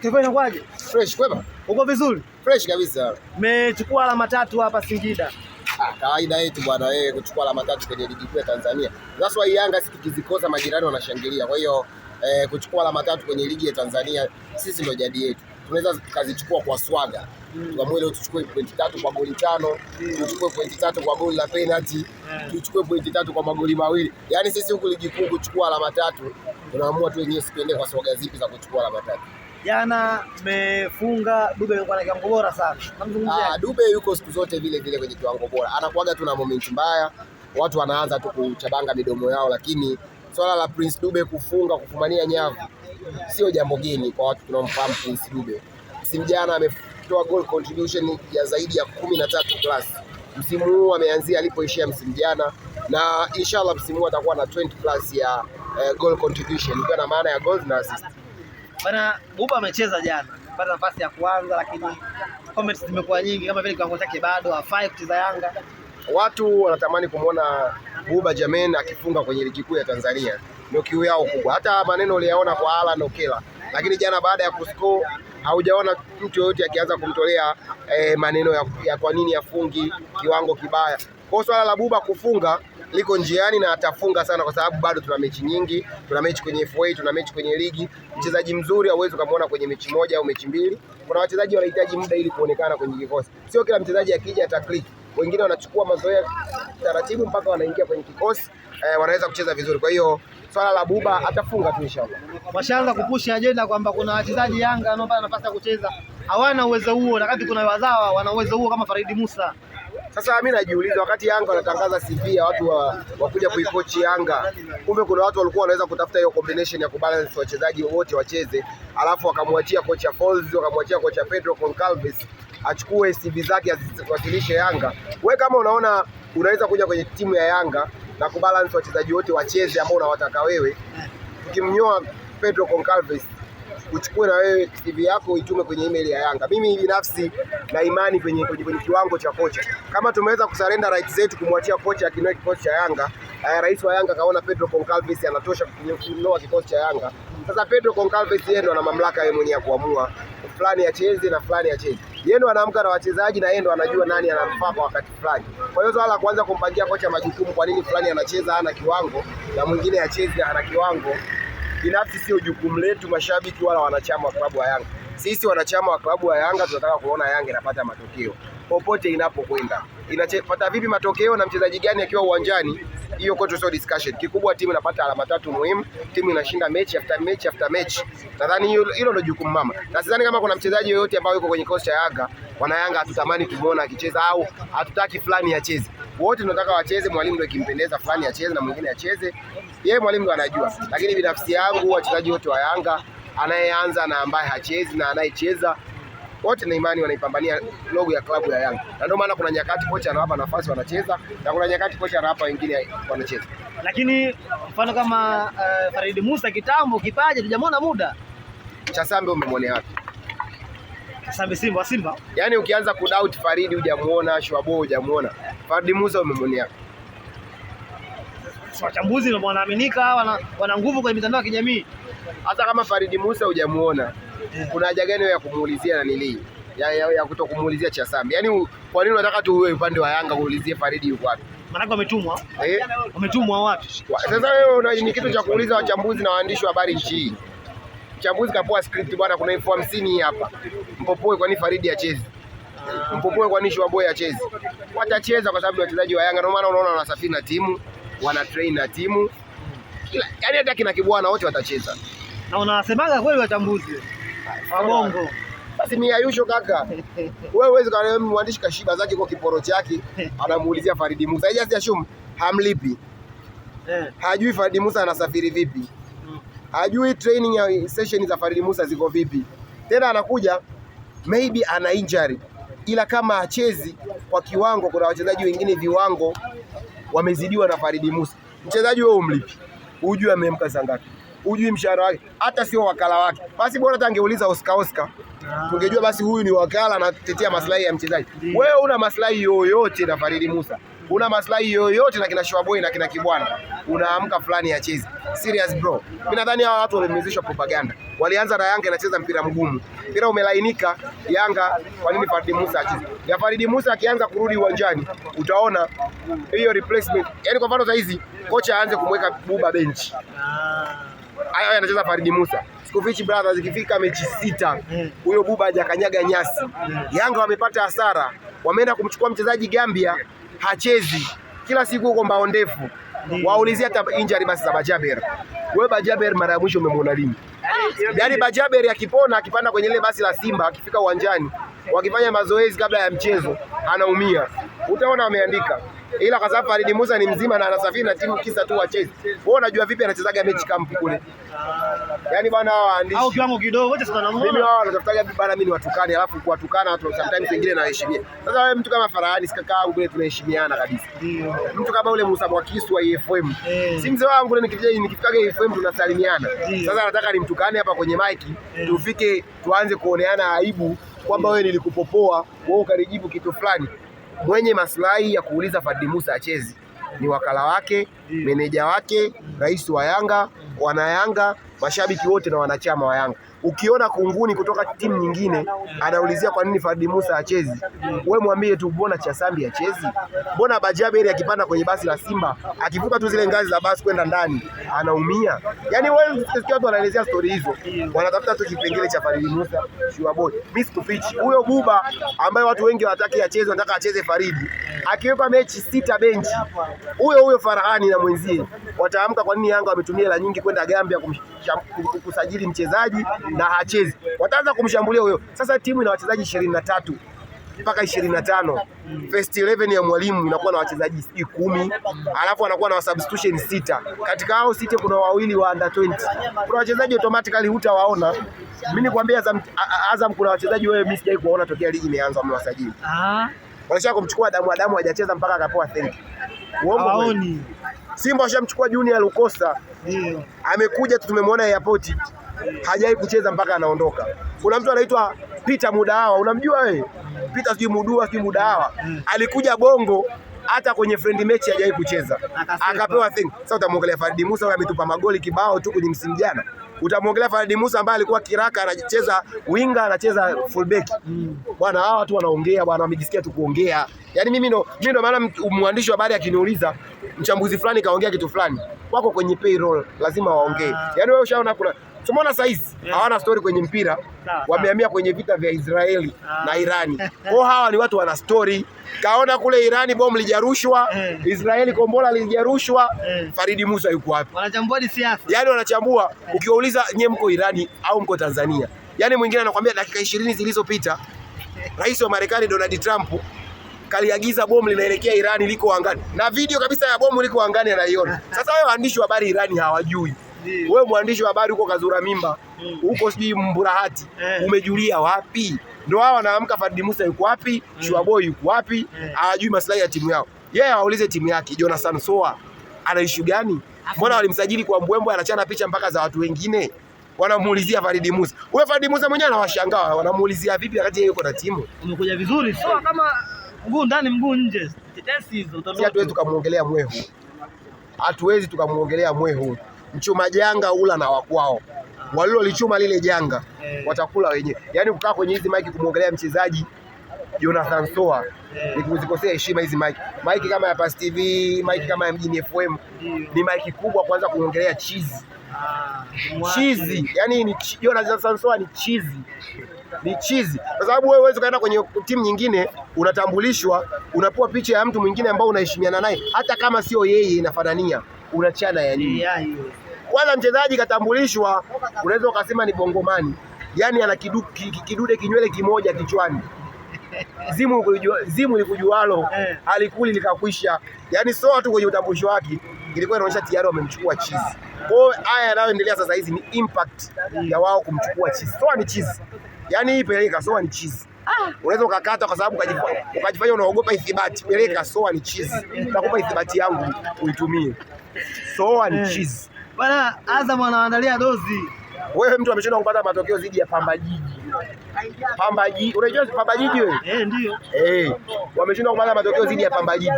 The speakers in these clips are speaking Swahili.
Kevin inakuaje? Fresh kwema? Uko vizuri? Fresh kabisa. Mmechukua alama 3 hapa Singida. Kawaida yetu bwana, wewe kuchukua alama 3 kwenye ligi kuu ya Tanzania. That's why Yanga sisi tukizikosa majirani wanashangilia. Kwa hiyo kuchukua alama 3 kwenye ligi ya Tanzania sisi ndio jadi yetu. Tunaweza tukazichukua kwa swaga. Tukamwe leo tuchukue pointi 3 kwa goli 5, tuchukue pointi 3 kwa goli la penalty, tuchukue pointi 3 kwa magoli mawili. Yaani sisi huku ligi kuu kuchukua alama 3 tunaamua tu wenyewe sikiende kwa swaga zipi za kuchukua alama 3. Jana mmefunga, Dube alikuwa na kiwango bora sana. Dube yuko siku zote vile vile kwenye kiwango bora. Anakuaga tu na moment mbaya. Watu wanaanza tu kuchabanga midomo yao, lakini swala la Prince Dube kufunga, kufumania nyavu sio jambo geni kwa watu tunaomfahamu Prince Dube. Msimu jana ametoa goal contribution ya zaidi ya 13 plus. Msimu huu ameanzia alipoishia msimu jana, na inshallah msimu huu atakuwa na 20 plus ya goal contribution, kwa maana ya goals na assist. Bana, Buba amecheza jana, pata nafasi ya kuanza, lakini comments zimekuwa nyingi kama vile kiwango chake bado hafai kucheza Yanga. Watu wanatamani kumwona Buba Jammeh akifunga kwenye ligi kuu ya Tanzania. Ndio kiu yao kubwa. Hata maneno uliyaona kwa Alan Okello. Lakini jana baada ya kuscore haujaona mtu yoyote akianza kumtolea maneno ya kwa nini afungi, kiwango kibaya. Kwa swala la Buba kufunga liko njiani na atafunga sana, kwa sababu bado tuna mechi nyingi, tuna mechi kwenye FA, tuna mechi kwenye ligi. Mchezaji mzuri hauwezi kumuona kwenye mechi moja au mechi mbili. Kuna wachezaji wanahitaji muda ili kuonekana kwenye kikosi. Sio kila mchezaji akija ata click. Wengine wanachukua mazoea taratibu mpaka wanaingia kwenye kikosi, wanaweza kucheza vizuri. Kwa hiyo swala la Buba atafunga tu inshallah. Washaanza kupush agenda kwamba kuna wachezaji Yanga wanaopata nafasi ya kucheza hawana uwezo huo, na wakati kuna wazawa wana uwezo huo kama Farid Musa. Sasa mimi najiuliza, wakati Yanga wanatangaza CV ya watu wakuja kuikoach Yanga, kumbe kuna watu walikuwa wanaweza kutafuta hiyo combination ya kubalance wachezaji wote wacheze, alafu wakamwachia kocha Folz, wakamwachia kocha Pedro Goncalves achukue CV zake aziwasilishe Yanga. Wewe kama unaona unaweza kuja kwenye timu ya Yanga na kubalance wachezaji wote wacheze ambao unawataka wewe, ukimnyoa Pedro Goncalves uchukue na wewe CV yako itume kwenye email ya Yanga. Mimi binafsi na imani kwenye kiwango cha kocha. Kama tumeweza kusarenda rights zetu kumwachia kocha akinoa kikosi cha Yanga, rais wa Yanga kaona Pedro Goncalves anatosha kunoa kikosi cha Yanga. Sasa Pedro Goncalves yeye ndo ana mamlaka yeye mwenyewe kuamua fulani acheze na fulani acheze. Yeye ndo anaamka na wachezaji na yeye ndo anajua nani anamfaa kwa wakati fulani. Kwa hiyo swala la kwanza kumpangia kocha majukumu, kwa nini fulani anacheza hana kiwango na mwingine acheze hana kiwango, binafsi sio jukumu letu mashabiki wala wanachama wa klabu ya Yanga. Sisi wanachama wa klabu ya Yanga tunataka kuona Yanga inapata matokeo popote inapokwenda. Inapata vipi matokeo na mchezaji gani akiwa uwanjani, hiyo kwetu sio discussion. Kikubwa timu inapata alama 3 muhimu, timu inashinda mechi after mechi after mechi. Nadhani hilo ndio jukumu mama. Na sidhani kama kuna mchezaji yoyote ambaye yuko kwenye kosi cha Yanga wana Yanga hatutamani kumuona akicheza au hatutaki fulani acheze. Wote tunataka wacheze, mwalimu ndio kimpendeza fulani acheze na mwingine acheze. Yeye mwalimu ndo anajua. Lakini binafsi yangu wachezaji wote wa Yanga, anayeanza na ambaye hachezi na anayecheza, wote na imani wanaipambania logo ya klabu ya Yanga. Na ndio maana kuna nyakati kocha anawapa nafasi wanacheza na kuna nyakati kocha anawapa wengine wanacheza. Lakini mfano kama Farid Musa kitambo kipaje tujamwona muda. Chasambe umemwona wapi? Chasambe Simba. Yaani ukianza kudoubt Farid hujamuona, Shwabo hujamuona. Farid Musa umemwona wapi? Wachambuzi ndio wanaaminika wana nguvu kwenye mitandao ya kijamii. Hata kama Farid Musa hujamuona, kuna haja gani ya kumuulizia na nini? Ya kutokumuulizia Chasambe. Yaani kwa nini unataka tu uwe upande wa Yanga uulizie Farid yuko wapi? Maana wametumwa. Wametumwa watu. Sasa wewe ni kitu cha kuuliza wachambuzi na waandishi wa habari nchi hii. Mchambuzi kapoa script bwana, kuna 50 hapa. Mpopoe kwa nini Farid acheze? Mpopoe kwa nini Shwaboy acheze? Watacheza kwa sababu ni wachezaji wa Yanga. Ndio maana unaona wanasafiri na timu, wana train na timu. Yaani hata kina Kibwana wote watacheza. Na unasemaga kweli wachambuzi wa Bongo. Basi ni Ayusho kaka. Wewe huwezi kama mwandishi kashiba zake kwa kiporo chake anamuulizia Farid Musa. Haja assume hamlipi. Hajui Farid Musa anasafiri vipi. Hajui training ya session za Farid Musa ziko vipi. Tena anakuja maybe ana injury. Ila kama achezi kwa kiwango, kuna wachezaji wengine viwango wamezidiwa na Farid Musa. Mchezaji wewe umlipi. Hujui amemka saa ngapi. Hujui mshahara wake, hata sio wakala wake. Basi bora hata angeuliza Oscar. Tungejua basi huyu ni wakala anatetea maslahi ya mchezaji. Wewe una maslahi yoyote na Farid Musa. Una maslahi yoyote na kina Shwaboy na kina Kibwana. Unaamka fulani acheze. Serious bro. Mimi nadhani hawa watu wamemezeshwa propaganda. walianza na Yanga inacheza mpira mgumu, mpira umelainika. Yanga kwa nini Farid Musa acheze? Ya Farid Musa akianza kurudi uwanjani utaona hiyo replacement. Yaani kwa mfano hizi kocha aanze kumweka Buba benchi. Haya anacheza Farid Musa. Sikovichi Brothers ikifika mechi 6 huyo Buba hajakanyaga nyasi. Yanga wamepata hasara. Wameenda kumchukua mchezaji Gambia hachezi. Kila siku huko mbao ndefu. Waulizia hata injury basi za Bajaber. Wewe Bajaber mara ya mwisho umemwona lini? Yaani Bajaber akipona akipanda kwenye ile basi la Simba akifika uwanjani wakifanya mazoezi kabla ya mchezo anaumia. Utaona wameandika. Ila kwa sababu Farid Musa ni mzima na anasafiri na timu kisa tu wacheze. Wewe unajua vipi anachezaga mechi camp kule? Yaani bwana hao waandishi. Au kiwango kidogo wote tunamuona. Mimi wao wanatafutaga bana mimi niwatukane alafu kuwatukana watu sometimes wengine na heshimia. Sasa wewe mtu kama Farahani sikakaa kule tunaheshimiana kabisa. Ndio. Mtu kama ule Musa Mwakisu wa EFM. Si mzee wangu ule nikifikaga EFM tunasalimiana. Sasa nataka nimtukane hapa kwenye mic tufike tuanze kuoneana aibu kwamba wewe nilikupopoa, wewe ukanijibu kitu fulani. Mwenye maslahi ya kuuliza Farid Musa achezi ni wakala wake, meneja wake, rais wa Yanga, wana Yanga, mashabiki wote na wanachama wa Yanga. Ukiona kunguni kutoka timu nyingine anaulizia kwa nini Farid Musa achezi, wewe mwambie tu mbona Chasambi achezi? Mbona Bajaber akipanda kwenye basi la Simba akivuka tu zile ngazi za basi kwenda ndani anaumia? Yaani wewe unasikia watu wanaelezea story hizo, wanatafuta tu kipengele cha Farid Musa, sure boy. Mimi sikufichi. Huyo Buba ambaye watu wengi hawataki acheze, wanataka acheze Farid. Akiweka mechi 6 benchi, huyo Farahani na mwenzie wataamka kwa nini Yanga wametumia hela nyingi kwenda Gambia kusajili mchezaji na hachezi. Wataanza kumshambulia huyo. Sasa timu ina wachezaji 23 mpaka 25. First 11 ya mwalimu inakuwa na wachezaji 10, alafu anakuwa na substitution 6. Katika hao 6 kuna wawili wa under 20. Kuna wachezaji automatically hutawaona. Mimi nikwambia Azam kuna wachezaji wewe mimi sijai kuwaona tokea ligi imeanza wamewasajili. Wanashaka kumchukua Adamu hajacheza mpaka akapewa thank. Uongo. Simba washamchukua Junior Lukosa. Ndio. Amekuja tu tumemwona airport. Hajai kucheza mpaka anaondoka. Kuna mtu anaitwa Peter Mudawa, unamjua wewe? Peter sijui Mudua sijui Mudawa. Alikuja Bongo hata kwenye friendly match hajai kucheza. Akapewa thing. Sasa utamwongelea Farid Musa ambaye ametupa magoli kibao tu kwenye msimu jana. Utamwongelea Farid Musa ambaye alikuwa kiraka anacheza winga anacheza fullback. Bwana hawa watu wanaongea bwana wamejisikia tu kuongea. Yaani mimi ndo maana mwandishi wa habari akiniuliza mchambuzi fulani kaongea kitu fulani. Wako kwenye payroll lazima waongee. Yaani wewe ushaona kuna tumeona saizi hawana story kwenye mpira, wamehamia kwenye vita vya Israeli na Irani. Kwa hawa ni watu wana story. Kaona kule Irani bomu lijarushwa, Israeli kombola lijarushwa, Farid Musa yuko wapi? Wanachambua siasa. Yaani wanachambua, ukiwauliza nyie mko Irani au mko Tanzania. Yaani mwingine anakuambia dakika 20 zilizopita Rais wa Marekani Donald Trump kaliagiza bomu linaelekea Irani liko angani. Na video kabisa ya bomu liko angani anaiona. Sasa wao waandishi wa habari Irani hawajui. Wewe mwandishi wa habari huko Kazura Mimba, huko sijui Mburahati, umejulia wapi? Ndio wao wanaamka Farid Musa yuko wapi? Sure boy yuko wapi? Hawajui maslahi ya timu yao. Yeye waulize timu yake Jonathan Soa ana issue gani? Mbona walimsajili kwa mbwembwe anachana picha mpaka za watu wengine? Wanamuulizia Farid Musa. Wewe Farid Musa mwenyewe anawashangaa, wanamuulizia vipi wakati yeye yuko na timu? Umekuja vizuri sio kama mguu ndani mguu nje. Tetesi hizo utaona. Hatuwezi tukamuongelea mwehu. Hatuwezi tukamuongelea mwehu. Mchuma janga ula na wakwao. Walilolichuma lile janga watakula wenyewe. Yaani kukaa kwenye hizi mic kumuongelea mchezaji Jonathan Soa ni kuzikosea heshima hizi mic. Mic kama ya Pass TV, mic kama ya Mjini FM ni mic kubwa kwanza kuongelea cheese. Cheese, yani ni Jonathan Soa ni cheese. Ni cheese. Kwa sababu wewe huwezi kaenda kwenye timu nyingine unatambulishwa, unapewa picha ya mtu mwingine ambao unaheshimiana naye hata kama sio yeye inafanania. Unachana ya nini? Kwanza mchezaji katambulishwa unaweza ukasema ni bongomani. Yaani ana kidude kinywele kimoja kichwani. Zimu likujualo alikuli likakwisha. Yaani Soa tu kwenye utambulisho wake ilikuwa inaonyesha tayari wamemchukua cheese. Kwa hiyo haya yanayoendelea sasa hizi ni impact ya wao kumchukua cheese. Soa ni cheese. Yaani hii peleka Soa ni cheese. Unaweza ukakata kwa sababu ukajifanya unaogopa ithibati. Peleka Soa ni cheese. Nitakupa ithibati yangu uitumie. Soa ni cheese. Bwana Azam anaandalia dozi. Wewe mtu ameshinda kupata matokeo dhidi ya Pamba Jiji. Pamba Jiji. Unajua Pamba Jiji wewe? Ndio. Wameshindwa kupata matokeo dhidi ya Pamba Jiji.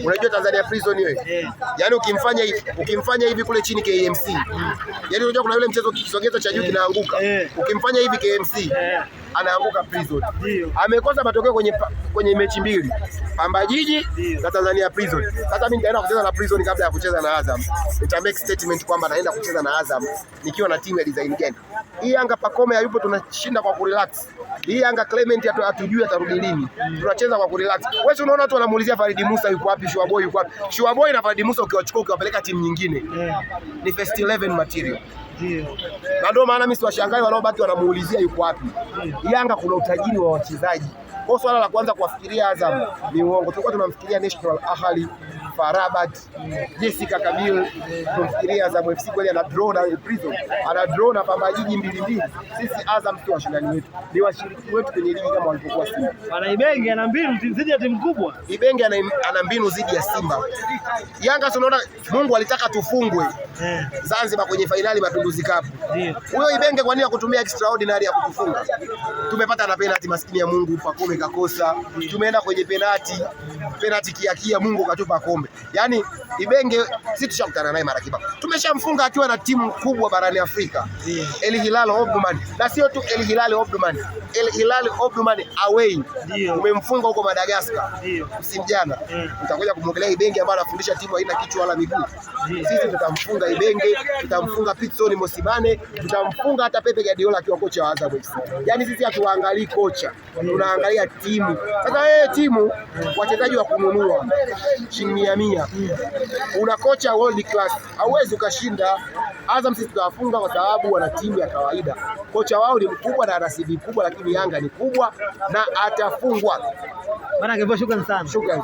Unajua Tanzania Prison wewe? Yaani ukimfanya hivi kule chini KMC. Yaani unajua kuna yule mchezo kisogeza cha juu kinaanguka. Ukimfanya hivi KMC anaanguka Prison. Amekosa matokeo kwenye mechi mbili. Pamba Jiji na Tanzania Prison. Sasa mimi nitaenda kucheza na Prison kabla ya kucheza na Azam. Nita make statement kwamba naenda kucheza na Azam nikiwa na timu ya design gani. Hii Yanga Pacome hayupo, tunashinda kwa kurelax. Hii Yanga Clement hatujui atarudi lini. Tunacheza kwa kurelax. Wewe unaona watu wanamuulizia Farid Musa yuko wapi, Shua Boy yuko wapi? Shua Boy na Farid Musa ukiwachukua ukiwapeleka timu nyingine. Ni first 11 material. Na ndio maana mimi siwashangai wanaobaki wanamuulizia yuko wapi. Yanga kuna utajiri wa wachezaji. Kwa swala la kwanza kuwafikiria Azam ni uongo. Tulikuwa tunamfikiria National Ahli, Farabat, Jessica Kabil, tunamfikiria Azam FC kweli ana draw na Prison. Ana draw na Pamba Jiji 2-2. Sisi Azam sio washindani wetu. Ni washiriki wetu kwenye ligi kama walipokuwa Simba. Ana Ibenge ana mbinu dhidi ya timu kubwa. Ibenge ana mbinu dhidi ya Simba. Yanga tunaona Mungu alitaka tufungwe. Zanzibar kwenye finali Mapinduzi Cup. Huyo Ibenge kwa nini akutumia extraordinary ya kutufunga? Tumepata na penalty maskini ya Mungu, Pacome kakosa. Tumeenda kwenye penalty kia Mungu katupa kombe. Yaani Ibenge sisi tushakutana naye mara kibao. Tumeshamfunga akiwa na timu kubwa barani Afrika. El Hilal Omdurman. Na sio tu El Hilal Omdurman. El Hilal Omdurman away. Umemfunga huko Madagascar. Msimu jana. Utakuja kumwongelea Ibenge ambaye anafundisha timu haina kichwa wala miguu. Sisi tutamfunga Ibenge, tutamfunga Pitson Mosimane, tutamfunga hata Pepe Guardiola akiwa kocha wa Azam FC. Yaani sisi hatuangalii kocha, tunaangalia timu. Sasa timu wachezaji wa kununua shilingi 100. Una kocha world class, hauwezi ukashinda. Azam sisi tutawafunga kwa sababu wana timu ya kawaida. Kocha wao ni mkubwa na rasibi kubwa, lakini Yanga ni kubwa na atafungwa. Bana, shukrani sana. Shukrani.